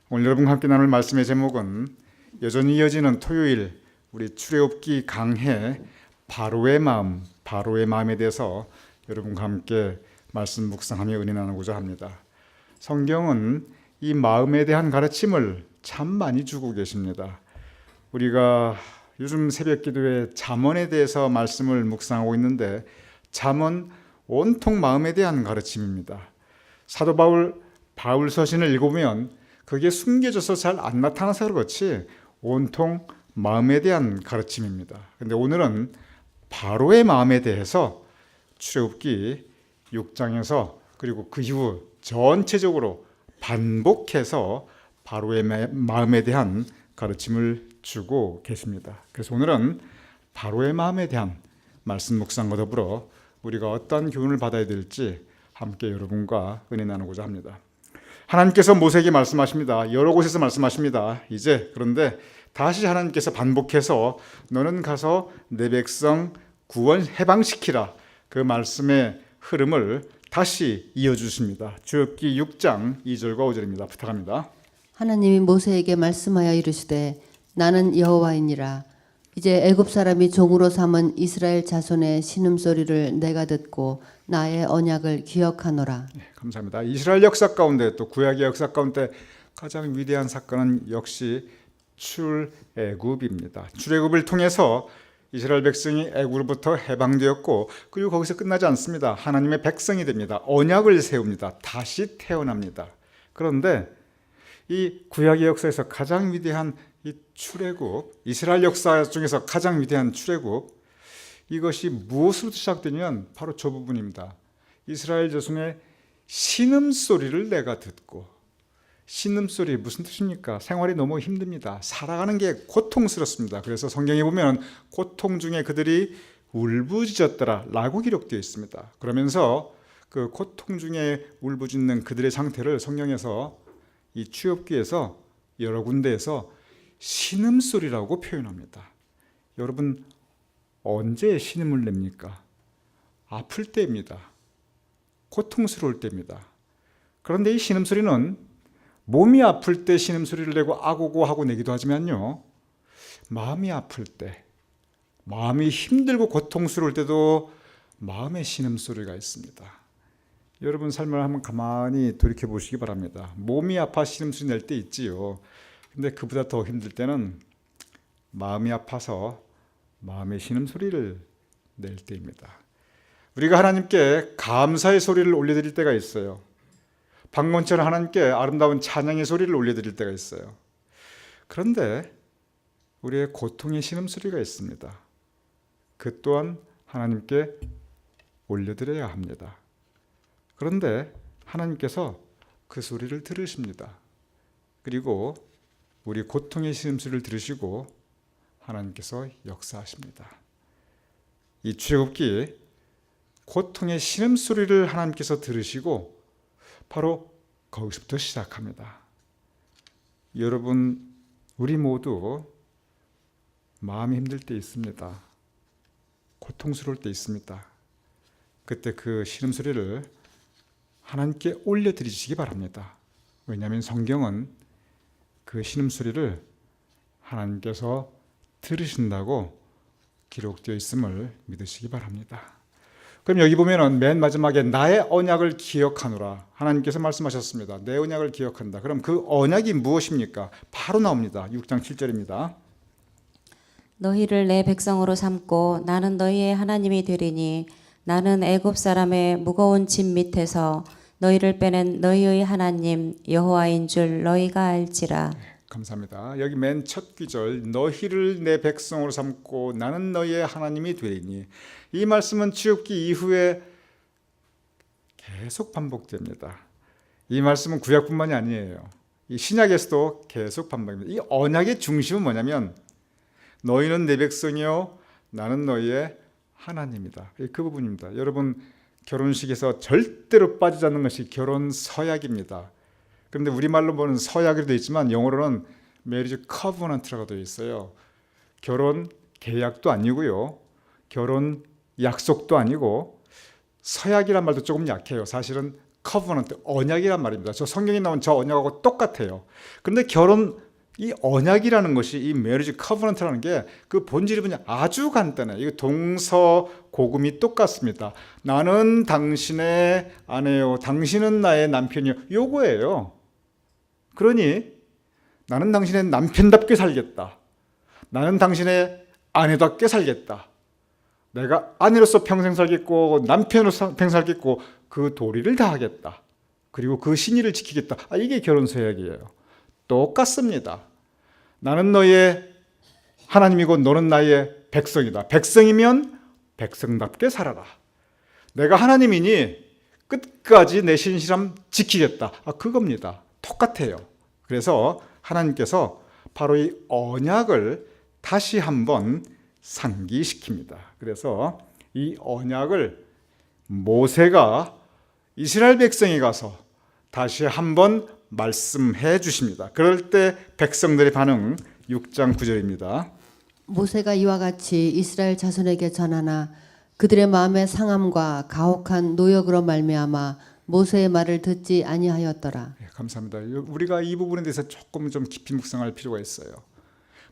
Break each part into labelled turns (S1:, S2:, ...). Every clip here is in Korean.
S1: 오늘 여러분과 함께 나눌 말씀의 제목은 여전히 이어지는 토요일 우리 출애굽기 강해 바로의 마음에 대해서 여러분과 함께 말씀 묵상하며 은혜 나누고자 합니다. 성경은 이 마음에 대한 가르침을 참 많이 주고 계십니다. 우리가 요즘 새벽 기도에 잠언에 대해서 말씀을 묵상하고 있는데 잠언 온통 마음에 대한 가르침입니다. 사도 바울 서신을 읽으면 그게 숨겨져서 잘 안 나타나서 그렇지 온통 마음에 대한 가르침입니다. 근데 오늘은 바로의 마음에 대해서 출애굽기 6장에서 그리고 그 이후 전체적으로 반복해서 바로의 마음에 대한 가르침을 주고 계십니다. 그래서 오늘은 바로의 마음에 대한 말씀 묵상과 더불어 우리가 어떤 교훈을 받아야 될지 함께 여러분과 은혜 나누고자 합니다. 하나님께서 모세에게 말씀하십니다. 여러 곳에서 말씀하십니다. 이제 그런데 다시 하나님께서 반복해서 너는 가서 내 백성 구원 해방시키라. 그 말씀의 흐름을 다시 이어주십니다. 출애굽기 6장 2절과 5절입니다. 부탁합니다.
S2: 하나님이 모세에게 말씀하여 이르시되 나는 여호와이니라. 이제 애굽 사람이 종으로 삼은 이스라엘 자손의 신음소리를 내가 듣고 나의 언약을 기억하노라.
S1: 네, 감사합니다. 이스라엘 역사 가운데 또 구약의 역사 가운데 가장 위대한 사건은 역시 출애굽입니다. 출애굽을 통해서 이스라엘 백성이 애굽으로부터 해방되었고 그리고 거기서 끝나지 않습니다. 하나님의 백성이 됩니다. 언약을 세웁니다. 다시 태어납니다. 그런데 이 구약의 역사에서 가장 위대한 이 출애굽, 이스라엘 역사 중에서 가장 위대한 출애굽, 이것이 무엇으로부터 시작되냐면 바로 저 부분입니다. 이스라엘 자손의 신음소리를 내가 듣고, 신음소리 무슨 뜻입니까? 생활이 너무 힘듭니다. 살아가는 게 고통스럽습니다. 그래서 성경에 보면 고통 중에 그들이 울부짖었더라 라고 기록되어 있습니다. 그러면서 그 고통 중에 울부짖는 그들의 상태를 성경에서 이 출애굽기에서 여러 군데에서 신음소리라고 표현합니다. 여러분 언제 신음을 냅니까? 아플 때입니다. 고통스러울 때입니다. 그런데 이 신음소리는 몸이 아플 때 신음소리를 내고 아고고 하고 내기도 하지만요, 마음이 아플 때, 마음이 힘들고 고통스러울 때도 마음의 신음소리가 있습니다. 여러분 삶을 한번 가만히 돌이켜 보시기 바랍니다. 몸이 아파 신음소리 낼 때 있지요. 근데 그보다 더 힘들 때는 마음이 아파서 마음의 신음소리를 낼 때입니다. 우리가 하나님께 감사의 소리를 올려드릴 때가 있어요. 방문처럼 하나님께 아름다운 찬양의 소리를 올려드릴 때가 있어요. 그런데 우리의 고통의 신음소리가 있습니다. 그 또한 하나님께 올려드려야 합니다. 그런데 하나님께서 그 소리를 들으십니다. 그리고 우리 고통의 신음소리를 들으시고 하나님께서 역사하십니다. 이 출애굽기 고통의 신음소리를 하나님께서 들으시고 바로 거기서부터 시작합니다. 여러분 우리 모두 마음이 힘들 때 있습니다. 고통스러울 때 있습니다. 그때 그 신음소리를 하나님께 올려드리시기 바랍니다. 왜냐하면 성경은 그 신음소리를 하나님께서 들으신다고 기록되어 있음을 믿으시기 바랍니다. 그럼 여기 보면은 맨 마지막에 나의 언약을 기억하노라. 하나님께서 말씀하셨습니다. 내 언약을 기억한다. 그럼 그 언약이 무엇입니까? 바로 나옵니다. 6장 7절입니다.
S3: 너희를 내 백성으로 삼고 나는 너희의 하나님이 되리니 나는 애굽 사람의 무거운 짐 밑에서 너희를 빼낸 너희의 하나님 여호와인 줄 너희가 알지라.
S1: 감사합니다. 여기 맨 첫 구절 너희를 내 백성으로 삼고 나는 너희의 하나님이 되리니, 이 말씀은 출애굽기 이후에 계속 반복됩니다. 이 말씀은 구약뿐만이 아니에요. 이 신약에서도 계속 반복됩니다. 이 언약의 중심은 뭐냐면 너희는 내 백성이요 나는 너희의 하나님이다. 그 부분입니다. 여러분 결혼식에서 절대로 빠지지 않는 것이 결혼 서약입니다. 그런데 우리말로 보는 서약으로 되어 있지만 영어로는 메리지 커버넌트라고 되어 있어요. 결혼 계약도 아니고요, 결혼 약속도 아니고 서약이란 말도 조금 약해요. 사실은 covenant, 언약이란 말입니다. 저 성경에 나온 저 언약하고 똑같아요. 그런데 이 언약이라는 것이, 이 marriage covenant라는 게 그 본질이 뭐냐, 아주 간단해요. 이거 동서 고금이 똑같습니다. 나는 당신의 아내요, 당신은 나의 남편이요, 요거예요. 그러니 나는 당신의 남편답게 살겠다, 나는 당신의 아내답게 살겠다, 내가 아내로서 평생 살겠고 남편으로서 평생 살겠고 그 도리를 다하겠다, 그리고 그 신의를 지키겠다. 이게 결혼서약이에요. 똑같습니다. 나는 너의 하나님이고 너는 나의 백성이다. 백성이면 백성답게 살아라. 내가 하나님이니 끝까지 내 신실함 지키겠다. 그겁니다. 똑같아요. 그래서 하나님께서 바로 이 언약을 다시 한번 상기시킵니다. 그래서 이 언약을 모세가 이스라엘 백성이 가서 다시 한번 말씀해 주십니다. 그럴 때 백성들의 반응 6장 9절입니다.
S2: 모세가 이와 같이 이스라엘 자손에게 전하나 그들의 마음의 상함과 가혹한 노역으로 말미암아 모세의 말을 듣지 아니하였더라.
S1: 감사합니다. 우리가 이 부분에 대해서 조금 좀 깊이 묵상할 필요가 있어요.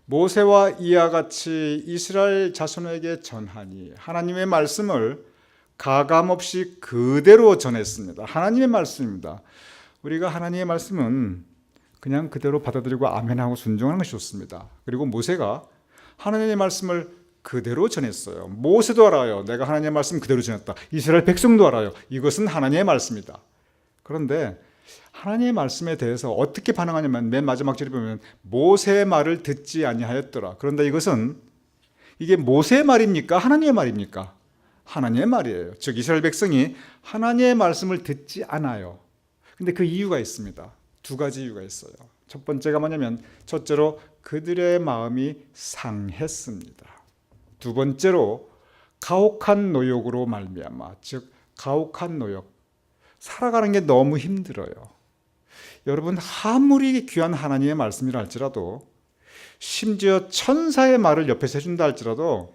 S1: 모세와 이와 같이 이스라엘 자손에게 전하니, 하나님의 말씀을 가감없이 그대로 전했습니다. 하나님의 말씀입니다. 우리가 하나님의 말씀은 그냥 그대로 받아들이고 아멘하고 순종하는 것이 좋습니다. 그리고 모세가 하나님의 말씀을 그대로 전했어요. 모세도 알아요. 내가 하나님의 말씀 그대로 전했다. 이스라엘 백성도 알아요. 이것은 하나님의 말씀이다. 그런데 하나님의 말씀에 대해서 어떻게 반응하냐면 맨 마지막 절에 보면 모세의 말을 듣지 아니하였더라. 그런데 이게 모세의 말입니까? 하나님의 말입니까? 하나님의 말이에요. 즉 이스라엘 백성이 하나님의 말씀을 듣지 않아요. 근데 그 이유가 있습니다. 두 가지 이유가 있어요. 첫 번째가 뭐냐면 첫째로 그들의 마음이 상했습니다. 두 번째로 가혹한 노역으로 말미암아, 즉 가혹한 노역, 살아가는 게 너무 힘들어요. 여러분, 아무리 귀한 하나님의 말씀이라 할지라도, 심지어 천사의 말을 옆에서 해준다 할지라도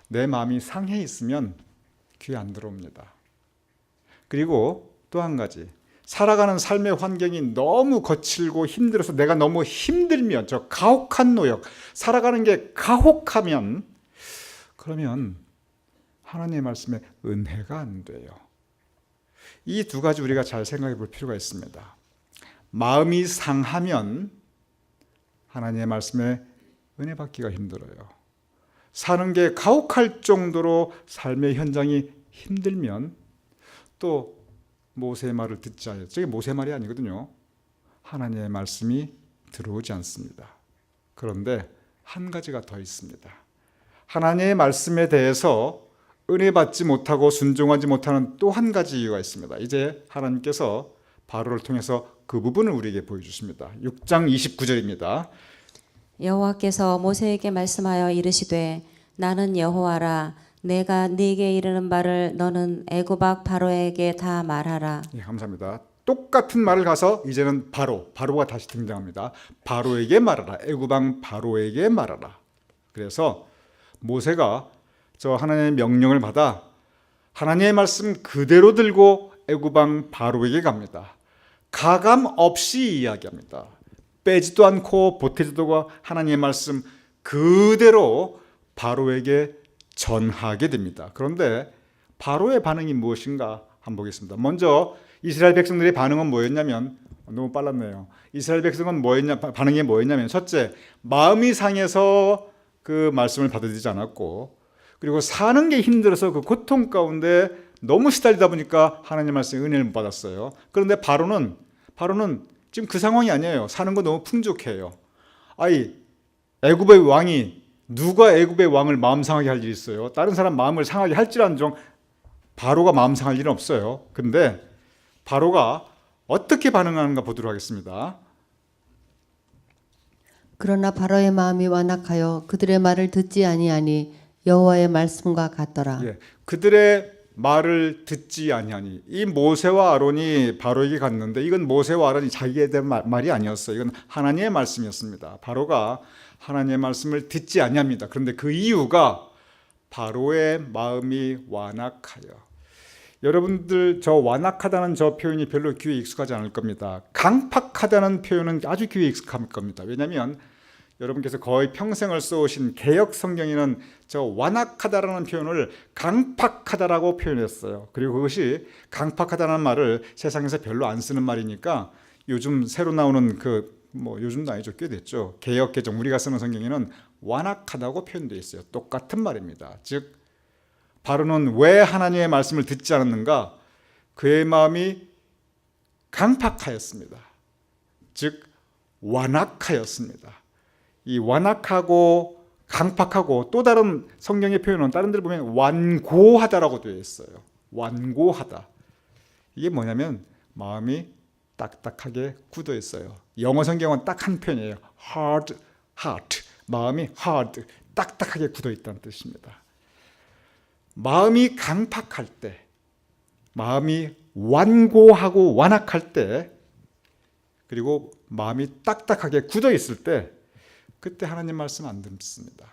S1: 내 마음이 상해 있으면 귀에 안 들어옵니다. 그리고 또 한 가지, 살아가는 삶의 환경이 너무 거칠고 힘들어서 내가 너무 힘들면, 저 가혹한 노역, 살아가는 게 가혹하면, 그러면 하나님의 말씀에 은혜가 안 돼요. 이 두 가지 우리가 잘 생각해 볼 필요가 있습니다. 마음이 상하면 하나님의 말씀에 은혜 받기가 힘들어요. 사는 게 가혹할 정도로 삶의 현장이 힘들면 또 모세의 말을 듣지 않아요. 저게 모세의 말이 아니거든요. 하나님의 말씀이 들어오지 않습니다. 그런데 한 가지가 더 있습니다. 하나님의 말씀에 대해서 은혜 받지 못하고 순종하지 못하는 또 한 가지 이유가 있습니다. 이제 하나님께서 바로를 통해서 그 부분을 우리에게 보여주십니다. 6장 29절입니다.
S3: 여호와께서 모세에게 말씀하여 이르시되 나는 여호와라. 내가 네게 이르는 바를 너는 애굽 왕 바로에게 다 말하라.
S1: 예, 감사합니다. 똑같은 말을 가서 이제는 바로가 다시 등장합니다. 바로에게 말하라. 애굽 왕 바로에게 말하라. 그래서 모세가 저 하나님의 명령을 받아 하나님의 말씀 그대로 들고 애굽 왕 바로에게 갑니다. 가감 없이 이야기합니다. 빼지도 않고 보태지도 않고 하나님의 말씀 그대로 바로에게 전하게 됩니다. 그런데 바로의 반응이 무엇인가 한번 보겠습니다. 먼저 이스라엘 백성들의 반응은 뭐였냐면, 너무 빨랐네요. 이스라엘 백성은 반응이 뭐였냐면, 첫째, 마음이 상해서 그 말씀을 받아들이지 않았고, 그리고 사는 게 힘들어서 그 고통 가운데 너무 시달리다 보니까 하나님 말씀의 은혜를 못 받았어요. 그런데 바로는 지금 그 상황이 아니에요. 사는 거 너무 풍족해요. 애굽의 왕이, 누가 애굽의 왕을 마음 상하게 할 일이 있어요? 다른 사람 마음을 상하게 할지언정 바로가 마음 상할 일은 없어요. 근데 바로가 어떻게 반응하는가 보도록 하겠습니다.
S2: 그러나 바로의 마음이 완악하여 그들의 말을 듣지 아니하니 여호와의 말씀과 같더라.
S1: 예, 그들의 말을 듣지 아니하니, 이 모세와 아론이 바로에게 갔는데 이건 모세와 아론이 자기에 대한 말이 아니었어요. 이건 하나님의 말씀이었습니다. 바로가 하나님의 말씀을 듣지 아니합니다. 그런데 그 이유가 바로의 마음이 완악하여, 여러분들 저 완악하다는 저 표현이 별로 귀에 익숙하지 않을 겁니다. 강팍하다는 표현은 아주 귀에 익숙할 겁니다. 왜냐하면 여러분께서 거의 평생을 써오신 개역 성경에는 저 완악하다라는 표현을 강팍하다라고 표현했어요. 그리고 그것이 강팍하다는 말을 세상에서 별로 안 쓰는 말이니까 요즘 새로 나오는 요즘도 아니죠, 꽤 됐죠. 개역 개정 우리가 쓰는 성경에는 완악하다고 표현되어 있어요. 똑같은 말입니다. 즉 바로는 왜 하나님의 말씀을 듣지 않았는가? 그의 마음이 강팍하였습니다. 즉 완악하였습니다. 이 완악하고 강팍하고 또 다른 성경의 표현은 다른 데를 보면 완고하다라고 되어 있어요. 완고하다. 이게 뭐냐면 마음이 딱딱하게 굳어 있어요. 영어 성경은 딱 한 표현이에요. hard heart. 마음이 hard, 딱딱하게 굳어 있다는 뜻입니다. 마음이 강팍할 때, 마음이 완고하고 완악할 때, 그리고 마음이 딱딱하게 굳어 있을 때, 그때 하나님 말씀 안 듣습니다.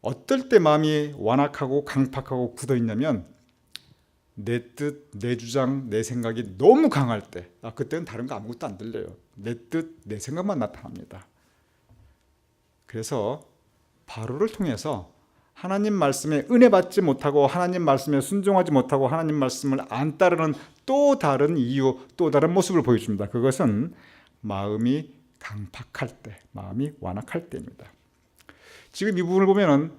S1: 어떨 때 마음이 완악하고 강팍하고 굳어 있냐면 내 뜻, 내 주장, 내 생각이 너무 강할 때, 그때는 다른 거 아무것도 안 들려요. 내 뜻, 내 생각만 나타납니다. 그래서 바로를 통해서 하나님 말씀에 은혜 받지 못하고 하나님 말씀에 순종하지 못하고 하나님 말씀을 안 따르는 또 다른 이유, 또 다른 모습을 보여줍니다. 그것은 마음이 강팍할 때, 마음이 완악할 때입니다. 지금 이 부분을 보면은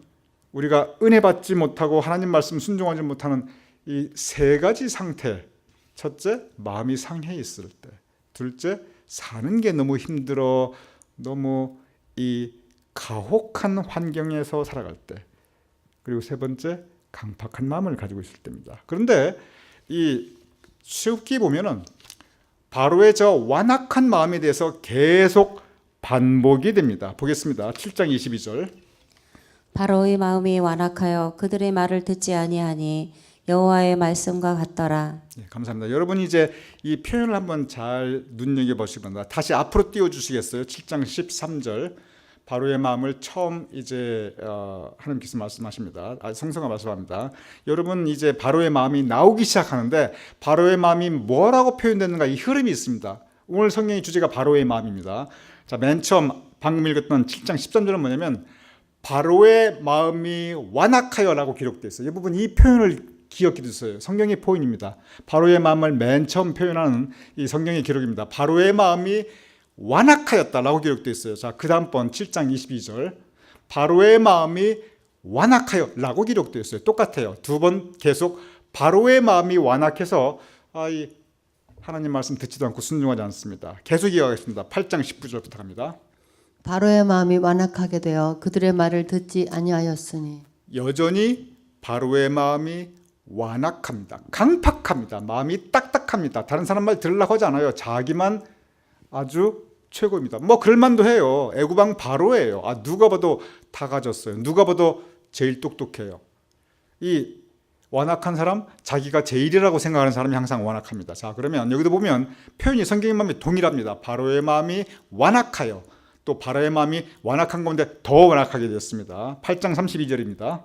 S1: 우리가 은혜 받지 못하고 하나님 말씀 순종하지 못하는 이 세 가지 상태. 첫째, 마음이 상해 있을 때. 둘째, 사는 게 너무 힘들어, 너무 이 가혹한 환경에서 살아갈 때. 그리고 세 번째, 강팍한 마음을 가지고 있을 때입니다. 그런데 이 출애굽기 보면은 바로의 저 완악한 마음에 대해서 계속 반복이 됩니다. 보겠습니다. 7장 22절.
S3: 바로의 마음이 완악하여 그들의 말을 듣지 아니하니 여호와의 말씀과 같더라.
S1: 네, 감사합니다. 여러분이 이제 이 표현을 한번 잘 눈여겨 보시면 다시 앞으로 띄워 주시겠어요? 7장 13절. 바로의 마음을 처음 이제 하나님께서 말씀하십니다. 성서가 말씀합니다. 여러분 이제 바로의 마음이 나오기 시작하는데 바로의 마음이 뭐라고 표현되는가 이 흐름이 있습니다. 오늘 성경의 주제가 바로의 마음입니다. 자, 맨 처음 방금 읽었던 7장 13절은 뭐냐면 바로의 마음이 완악하여라고 기록되어 있어요. 이 부분 이 표현을 기억해 두세요. 성경의 포인트입니다. 바로의 마음을 맨 처음 표현하는 이 성경의 기록입니다. 바로의 마음이 완악하였다라고 기록되어 있어요. 자, 그 다음 번 7장 22절. 바로의 마음이 완악하여라고 기록되어 있어요. 똑같아요. 두 번 계속 바로의 마음이 완악해서 이 하나님 말씀 듣지도 않고 순종하지 않습니다. 계속 이어가겠습니다. 8장 19절부터 갑니다.
S2: 바로의 마음이 완악하게 되어 그들의 말을 듣지 아니하였으니
S1: 여전히 바로의 마음이 완악합니다. 강팍합니다. 마음이 딱딱합니다. 다른 사람 말 들으려고 하지 않아요. 자기만 아주 최고입니다. 뭐 그럴만도 해요. 애굽왕 바로예요. 누가 봐도 다 가졌어요. 누가 봐도 제일 똑똑해요. 이 완악한 사람, 자기가 제일이라고 생각하는 사람이 항상 완악합니다. 자, 그러면 여기도 보면 표현이 성경의 마음이 동일합니다. 바로의 마음이 완악하여, 또 바로의 마음이 완악한 가운데 더 완악하게 되었습니다. 8장 32절입니다.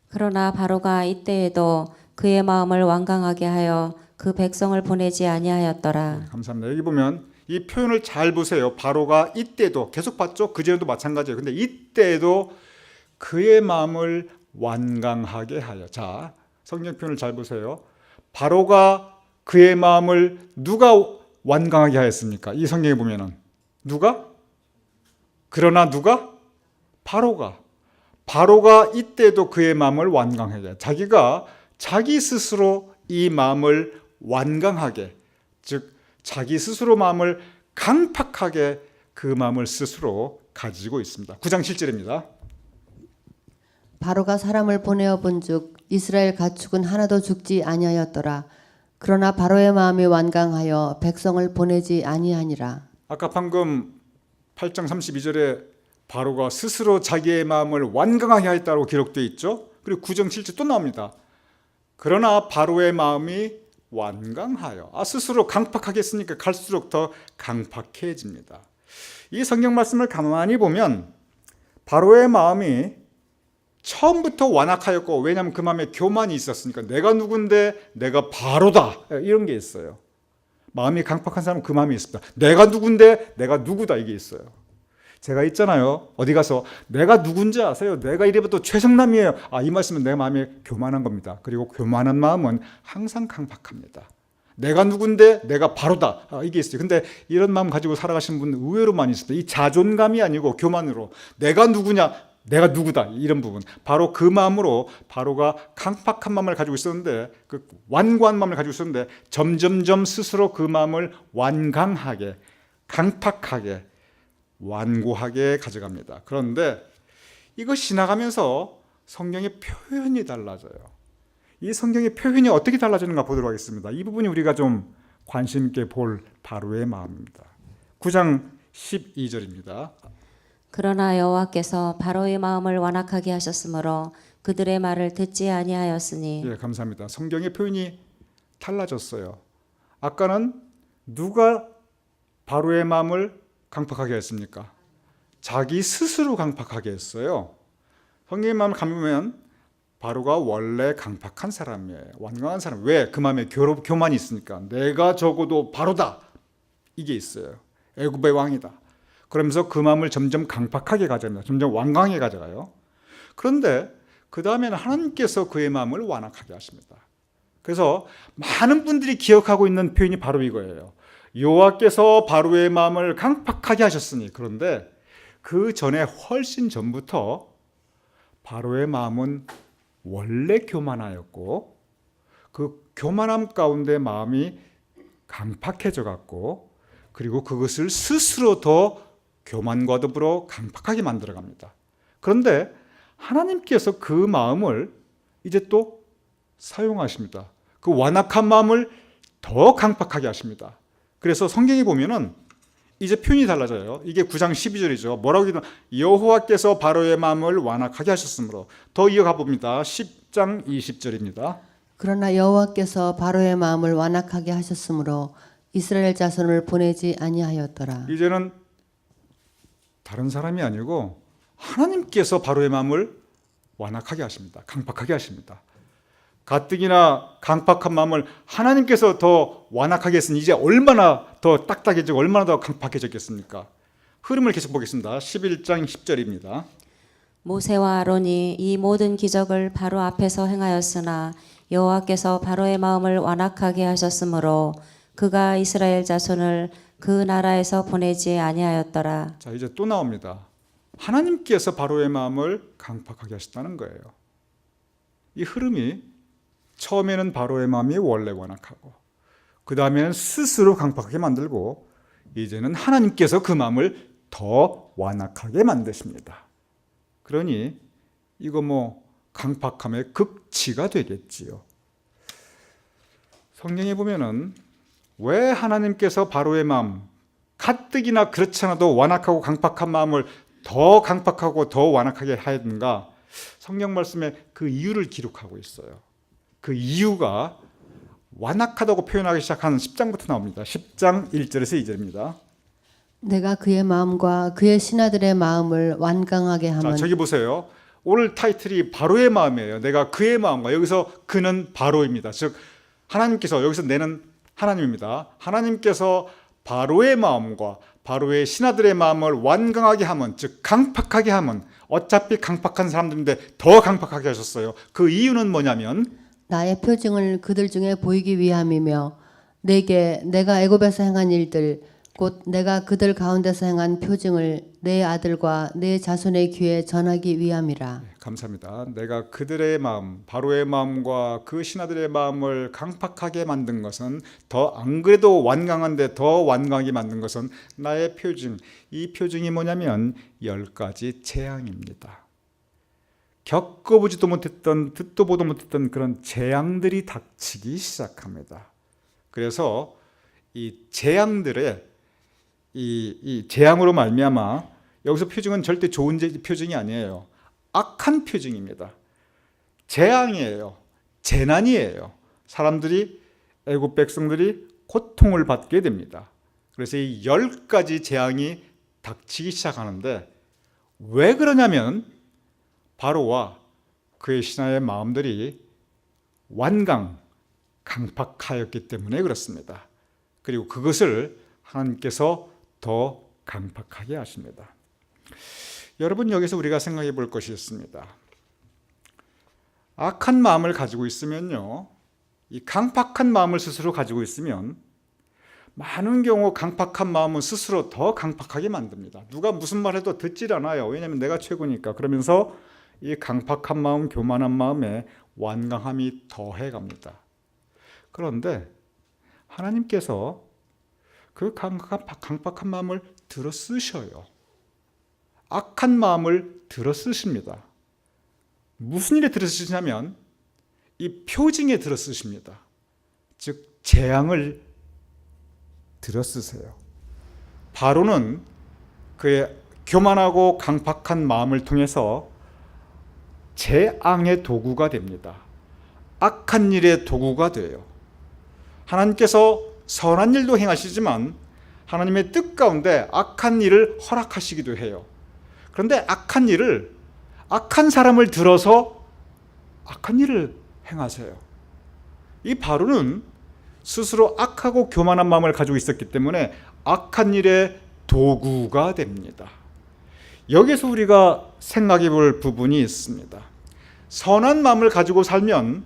S3: 그러나 바로가 이때에도 그의 마음을 완강하게 하여 그 백성을 보내지 아니하였더라.
S1: 감사합니다. 여기 보면 이 표현을 잘 보세요. 바로가 이때도 계속 봤죠. 그전에도 마찬가지예요. 근데 이때도 그의 마음을 완강하게 하여. 자, 성경 표현을 잘 보세요. 바로가 그의 마음을 누가 완강하게 하였습니까? 이 성경에 보면은 누가? 그러나 누가? 바로가 이때도 그의 마음을 완강하게 해요. 자기가 자기 스스로 이 마음을 완강하게, 즉 자기 스스로 마음을 강팍하게 그 마음을 스스로 가지고 있습니다. 9장 7절입니다.
S2: 바로가 사람을 보내어 본즉 이스라엘 가축은 하나도 죽지 아니하였더라. 그러나 바로의 마음이 완강하여 백성을 보내지 아니하니라.
S1: 아까 방금 8장 32절에 바로가 스스로 자기의 마음을 완강하게 하였다고 기록되어 있죠. 그리고 9장 7절 또 나옵니다. 그러나 바로의 마음이 완강하여. 스스로 강팍하게 했으니까 갈수록 더 강팍해집니다. 이 성경 말씀을 가만히 보면 바로의 마음이 처음부터 완악하였고, 왜냐하면 그 마음에 교만이 있었으니까. 내가 누군데 내가 바로다, 이런 게 있어요. 마음이 강팍한 사람은 그 마음이 있습니다. 내가 누군데 내가 누구다, 이게 있어요. 제가 있잖아요, 어디 가서 내가 누군지 아세요? 내가 이래봐도 최성남이에요. 이 말씀은 내 마음이 교만한 겁니다. 그리고 교만한 마음은 항상 강팍합니다. 내가 누군데 내가 바로다, 이게 있어요. 근데 이런 마음 가지고 살아가시는 분 의외로 많이 있습니다. 이 자존감이 아니고 교만으로 내가 누구냐, 내가 누구다, 이런 부분. 바로 그 마음으로 바로가 강팍한 마음을 가지고 있었는데, 그 완고한 마음을 가지고 있었는데, 점점점 스스로 그 마음을 완강하게, 강팍하게, 완고하게 가져갑니다. 그런데 이것이 지나가면서 성경의 표현이 달라져요. 이 성경의 표현이 어떻게 달라지는가 보도록 하겠습니다. 이 부분이 우리가 좀 관심 있게 볼 바로의 마음입니다. 9장 12절입니다.
S3: 그러나 여호와께서 바로의 마음을 완악하게 하셨으므로 그들의 말을 듣지 아니하였으니.
S1: 예, 감사합니다. 성경의 표현이 달라졌어요. 아까는 누가 바로의 마음을 강팍하게 했습니까? 자기 스스로 강팍하게 했어요. 성경의 마음을 가보면 바로가 원래 강팍한 사람이에요. 완강한 사람. 왜? 그 마음에 교만이 있으니까. 내가 적어도 바로다, 이게 있어요. 애굽의 왕이다. 그러면서 그 마음을 점점 강팍하게 가져갑니다. 점점 완강하게 가져가요. 그런데 그 다음에는 하나님께서 그의 마음을 완악하게 하십니다. 그래서 많은 분들이 기억하고 있는 표현이 바로 이거예요. 여호와께서 바로의 마음을 강팍하게 하셨으니. 그런데 그 전에 훨씬 전부터 바로의 마음은 원래 교만하였고, 그 교만함 가운데 마음이 강팍해져 갔고, 그리고 그것을 스스로 더 교만과 더불어 강팍하게 만들어 갑니다. 그런데 하나님께서 그 마음을 이제 또 사용하십니다. 그 완악한 마음을 더 강팍하게 하십니다. 그래서 성경에 보면은 이제 표현이 달라져요. 이게 9장 12절이죠. 뭐라고 하기는 여호와께서 바로의 마음을 완악하게 하셨으므로. 더 이어가 봅니다. 10장 20절입니다.
S2: 그러나 여호와께서 바로의 마음을 완악하게 하셨으므로 이스라엘 자손을 보내지 아니하였더라.
S1: 이제는 다른 사람이 아니고 하나님께서 바로의 마음을 완악하게 하십니다. 강팍하게 하십니다. 가뜩이나 강팍한 마음을 하나님께서 더 완악하게 했으니 이제 얼마나 더 딱딱해지고 얼마나 더 강팍해졌겠습니까? 흐름을 계속 보겠습니다. 11장 10절입니다.
S3: 모세와 아론이 이 모든 기적을 바로 앞에서 행하였으나 여호와께서 바로의 마음을 완악하게 하셨으므로 그가 이스라엘 자손을 그 나라에서 보내지 아니하였더라.
S1: 자, 이제 또 나옵니다. 하나님께서 바로의 마음을 강팍하게 하셨다는 거예요. 이 흐름이 처음에는 바로의 마음이 원래 완악하고, 그 다음에는 스스로 강팍하게 만들고, 이제는 하나님께서 그 마음을 더 완악하게 만드십니다. 그러니 이거 뭐 강팍함의 극치가 되겠지요. 성경에 보면은 왜 하나님께서 바로의 마음, 가뜩이나 그렇지 않아도 완악하고 강팍한 마음을 더 강팍하고 더 완악하게 하였는가? 성경 말씀에 그 이유를 기록하고 있어요. 그 이유가 완악하다고 표현하기 시작한 10장부터 나옵니다. 10장 1절에서 2절입니다.
S2: 내가 그의 마음과 그의 신하들의 마음을 완강하게
S1: 자,
S2: 하면.
S1: 저기 보세요. 오늘 타이틀이 바로의 마음이에요. 내가 그의 마음과, 여기서 그는 바로입니다. 즉 하나님께서, 여기서 내는 하나님입니다. 하나님께서 바로의 마음과 바로의 신하들의 마음을 완강하게 하면, 즉 강팍하게 하면, 어차피 강팍한 사람들인데 더 강팍하게 하셨어요. 그 이유는 뭐냐면
S2: 나의 표징을 그들 중에 보이기 위함이며 내가 애굽에서 행한 일들 곧 내가 그들 가운데서 행한 표징을 내 아들과 내 자손의 귀에 전하기 위함이라.
S1: 감사합니다. 내가 그들의 마음, 바로의 마음과 그 신하들의 마음을 강팍하게 만든 것은, 더 안 그래도 완강한데 더 완강하게 만든 것은 나의 표징. 이 표징이 뭐냐면 10가지 재앙입니다. 겪어보지도 못했던, 듣도 보도 못했던 그런 재앙들이 닥치기 시작합니다. 그래서 이 재앙들의 이 재앙으로 말미암아, 여기서 표징은 절대 좋은 표징이 아니에요. 악한 표징입니다. 재앙이에요. 재난이에요. 사람들이, 애굽 백성들이 고통을 받게 됩니다. 그래서 이 10가지 재앙이 닥치기 시작하는데, 왜 그러냐면 바로와 그의 신하의 마음들이 완강, 강팍하였기 때문에 그렇습니다. 그리고 그것을 하나님께서 더 강팍하게 하십니다. 여러분, 여기서 우리가 생각해 볼 것이 있습니다. 악한 마음을 가지고 있으면요, 이 강팍한 마음을 스스로 가지고 있으면 많은 경우 강팍한 마음은 스스로 더 강팍하게 만듭니다. 누가 무슨 말해도 듣질 않아요. 왜냐하면 내가 최고니까. 그러면서 이 강팍한 마음, 교만한 마음에 완강함이 더해 갑니다. 그런데 하나님께서 그 강팍한 마음을 들어 쓰셔요. 악한 마음을 들어 쓰십니다. 무슨 일에 들어 쓰시냐면 이 표징에 들어 쓰십니다. 즉 재앙을 들어 쓰세요. 바로는 그의 교만하고 강팍한 마음을 통해서 재앙의 도구가 됩니다. 악한 일의 도구가 돼요. 하나님께서 선한 일도 행하시지만 하나님의 뜻 가운데 악한 일을 허락하시기도 해요. 그런데 악한 사람을 들어서 악한 일을 행하세요. 이 바로는 스스로 악하고 교만한 마음을 가지고 있었기 때문에 악한 일의 도구가 됩니다. 여기서 우리가 생각해 볼 부분이 있습니다. 선한 마음을 가지고 살면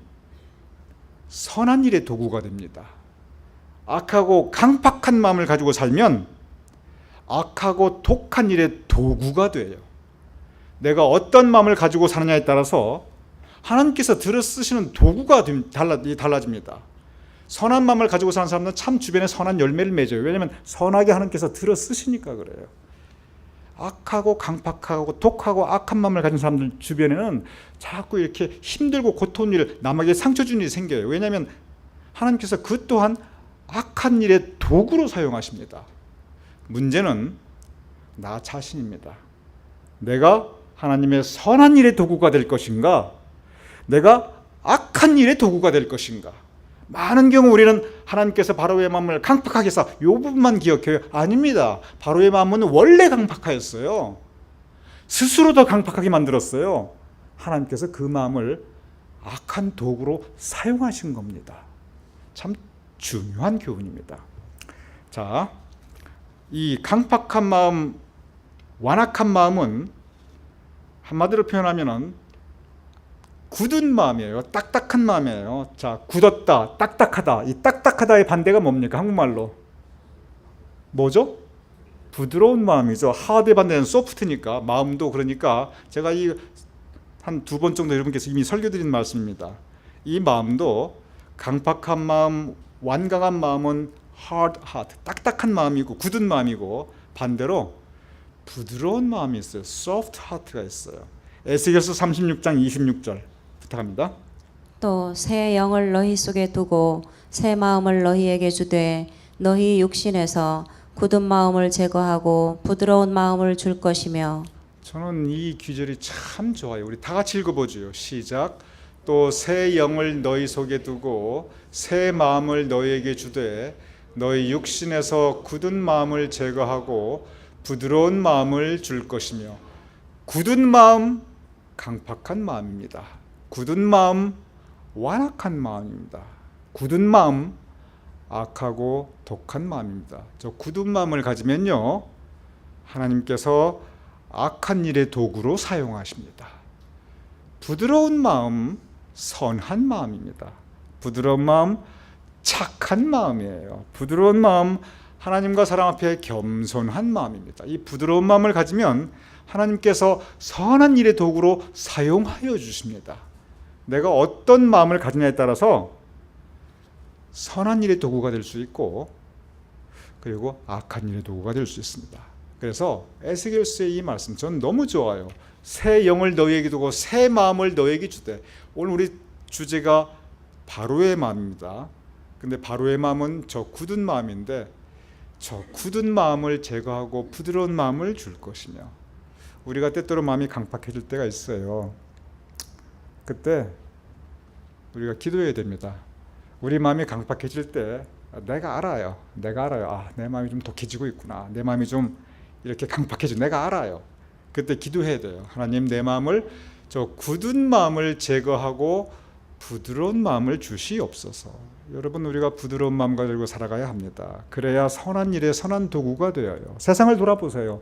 S1: 선한 일의 도구가 됩니다. 악하고 강팍한 마음을 가지고 살면 악하고 독한 일의 도구가 돼요. 내가 어떤 마음을 가지고 사느냐에 따라서 하나님께서 들어 쓰시는 도구가 달라집니다. 선한 마음을 가지고 사는 사람은 참 주변에 선한 열매를 맺어요. 왜냐하면 선하게 하나님께서 들어 쓰시니까 그래요. 악하고 강팍하고 독하고 악한 마음을 가진 사람들 주변에는 자꾸 이렇게 힘들고 고통운 일, 남에게 상처 주는 일이 생겨요. 왜냐하면 하나님께서 그 또한 악한 일의 도구로 사용하십니다. 문제는 나 자신입니다. 내가 하나님의 선한 일의 도구가 될 것인가, 내가 악한 일의 도구가 될 것인가. 많은 경우 우리는 하나님께서 바로의 마음을 강팍하게 해서 이 부분만 기억해요. 아닙니다. 바로의 마음은 원래 강팍하였어요. 스스로 더 강팍하게 만들었어요. 하나님께서 그 마음을 악한 도구로 사용하신 겁니다. 참 중요한 교훈입니다. 자, 이 강팍한 마음, 완악한 마음은 한마디로 표현하면은 굳은 마음이에요. 딱딱한 마음이에요. 자, 굳었다, 딱딱하다. 이 딱딱하다의 반대가 뭡니까? 한국말로 뭐죠? 부드러운 마음이죠. 하드의 반대는 소프트니까. 마음도 그러니까 제가 이 한 두 번 정도 여러분께서 이미 설교드린 말씀입니다. 이 마음도 강팍한 마음, 완강한 마음은 hard heart, 딱딱한 마음이고 굳은 마음이고, 반대로 부드러운 마음이 있어요. soft heart가 있어요. 에스겔서 36장 26절 부탁합니다.
S3: 또 새 영을 너희 속에 두고 새 마음을 너희에게 주되 너희 육신에서 굳은 마음을 제거하고 부드러운 마음을 줄 것이며.
S1: 저는 이 귀절이 참 좋아요. 우리 다 같이 읽어보죠. 시작. 또 새 영을 너희 속에 두고 새 마음을 너희에게 주되 너희 육신에서 굳은 마음을 제거하고 부드러운 마음을 줄 것이며. 굳은 마음, 강팍한 마음입니다. 굳은 마음, 완악한 마음입니다. 굳은 마음, 악하고 독한 마음입니다. 저 굳은 마음을 가지면요, 하나님께서 악한 일의 도구로 사용하십니다. 부드러운 마음, 선한 마음입니다. 부드러운 마음, 착한 마음이에요. 부드러운 마음, 하나님과 사람 앞에 겸손한 마음입니다. 이 부드러운 마음을 가지면 하나님께서 선한 일의 도구로 사용하여 주십니다. 내가 어떤 마음을 가지냐에 따라서 선한 일의 도구가 될 수 있고, 그리고 악한 일의 도구가 될 수 있습니다. 그래서 에스겔서의 이 말씀 저는 너무 좋아요. 새 영을 너희에게 두고 새 마음을 너희에게 주되. 오늘 우리 주제가 바로의 마음입니다. 근데 바로의 마음은 저 굳은 마음인데, 저 굳은 마음을 제거하고 부드러운 마음을 줄 것이며. 우리가 때때로 마음이 강팍해질 때가 있어요. 그때 우리가 기도해야 됩니다. 우리 마음이 강팍해질 때 내가 알아요. 아, 내 마음이 좀 독해지고 있구나. 내 마음이 좀 이렇게 강팍해져. 내가 알아요. 그때 기도해야 돼요. 하나님, 내 마음을 저 굳은 마음을 제거하고 부드러운 마음을 주시옵소서. 여러분, 우리가 부드러운 마음 가지고 살아가야 합니다. 그래야 선한 일에 선한 도구가 되어요. 세상을 돌아보세요.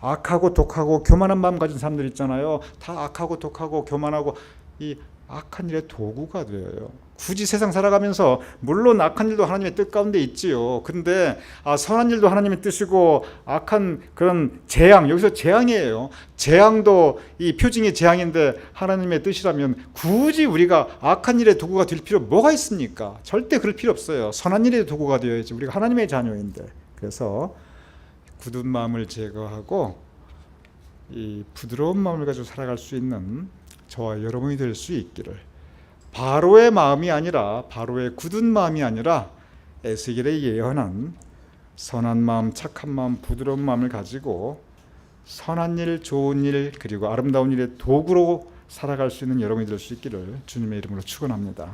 S1: 악하고 독하고 교만한 마음 가진 사람들 있잖아요. 다 악하고 독하고 교만하고 이 악한 일의 도구가 되어요. 굳이 세상 살아가면서 물론 악한 일도 하나님의 뜻 가운데 있지요. 근데 선한 일도 하나님의 뜻이고 악한 그런 재앙, 여기서 재앙이에요. 재앙도 이 표징이 재앙인데 하나님의 뜻이라면 굳이 우리가 악한 일의 도구가 될 필요 뭐가 있습니까? 절대 그럴 필요 없어요. 선한 일의 도구가 되어야지. 우리가 하나님의 자녀인데. 그래서 굳은 마음을 제거하고 이 부드러운 마음을 가지고 살아갈 수 있는 저와 여러분이 될 수 있기를, 바로의 마음이 아니라, 바로의 굳은 마음이 아니라 에스겔의 예언한 선한 마음, 착한 마음, 부드러운 마음을 가지고 선한 일, 좋은 일, 그리고 아름다운 일의 도구로 살아갈 수 있는 여러분이 될 수 있기를 주님의 이름으로 축원합니다.